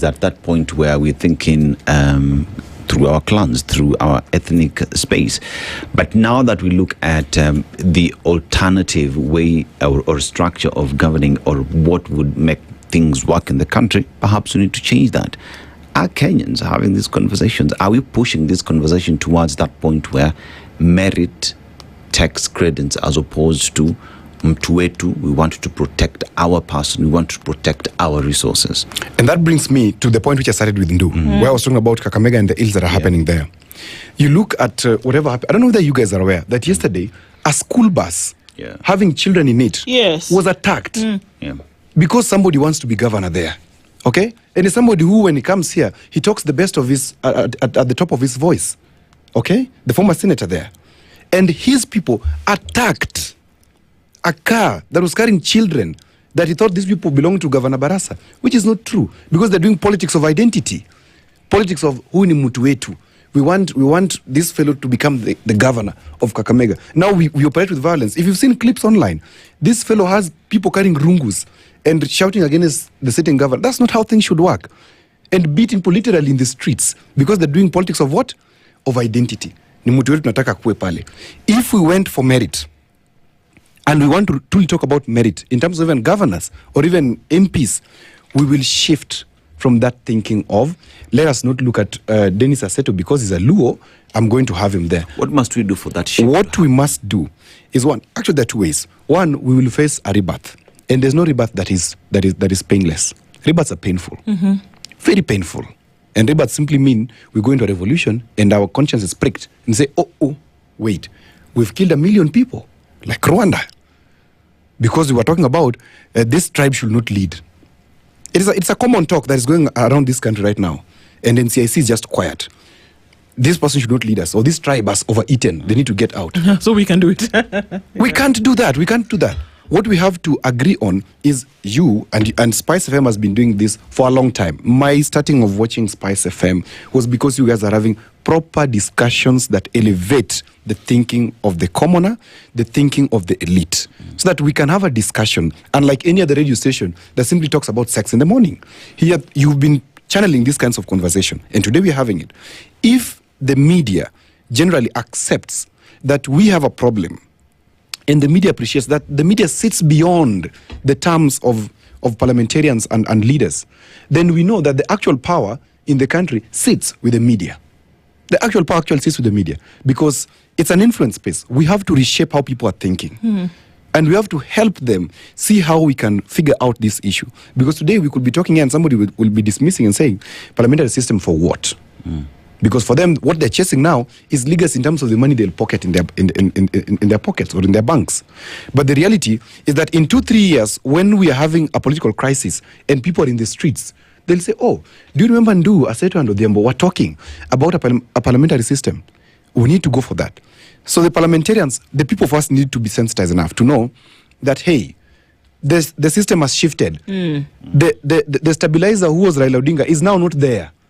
At that point where we're thinking through our clans, through our ethnic space. But now that we look at the alternative way or structure of governing, or what would make things work in the country, perhaps we need to change that. Are Kenyans having these conversations? Are we pushing this conversation towards that point where merit takes credence as opposed to Mtuetu? We want to protect our person, we want to protect our resources. And that brings me to the point which I started with Ndu, where I was talking about Kakamega and the ills that are happening there. You look at whatever happened. I don't know whether you guys are aware that yesterday a school bus having children in it was attacked because somebody wants to be governor there. Okay? And it's somebody who, when he comes here, he talks the best of his at the top of his voice. Okay? The former senator there. And his people attacked a car that was carrying children that he thought these people belonged to Governor Barasa, which is not true, because they're doing politics of identity, politics of who ni mtu wetu. We want this fellow to become the governor of Kakamega. Now we operate with violence. If you've seen clips online, this fellow has people carrying rungus and shouting against the sitting governor. That's not how things should work. And beating people literally in the streets because they're doing politics of what? Of identity. Ni mtu wetu tunataka kuwe pale. If we went for merit, and we want to truly talk about merit in terms of even governors or even MPs, we will shift from that thinking of, let us not look at Dennis Aseto because he's a Luo, I'm going to have him there. What must we do for that shift? What we must do is one, actually there are two ways. One, we will face a rebirth. And there's no rebirth that is painless. Rebirths are painful. Very painful. And rebirths simply mean we go into a revolution and our conscience is pricked and say, oh, wait, we've killed 1 million people, like Rwanda. Because we were talking about this tribe should not lead. It's a common talk that is going around this country right now. And NCIC is just quiet. This person should not lead us, or this tribe has overeaten. They need to get out. So we can do it. We can't do that. We can't do that. What we have to agree on is you, and SpiceFM has been doing this for a long time. My starting of watching SpiceFM was because you guys are having proper discussions that elevate the thinking of the commoner, the thinking of the elite, so that we can have a discussion, unlike any other radio station that simply talks about sex in the morning. Here, you've been channeling these kinds of conversation, and today we're having it. If the media generally accepts that we have a problem, and the media appreciates that the media sits beyond the terms of parliamentarians and leaders, then we know that the actual power in the country sits with the media. The actual power actually sits with the media because it's an influence space. We have to reshape how people are thinking. And we have to help them see how we can figure out this issue. Because today we could be talking here and somebody will be dismissing and saying, parliamentary system for what? Because for them, what they're chasing now is legacy in terms of the money they'll pocket in their pockets or in their banks. But the reality is that in 2-3 years, when we are having a political crisis and people are in the streets, they'll say, oh, do you remember Ndu, Aseto and Odhiambo were talking about a parliamentary system? We need to go for that. So the parliamentarians, the people first need to be sensitized enough to know that, hey, the system has shifted. The stabilizer who was Raila Odinga is now not there.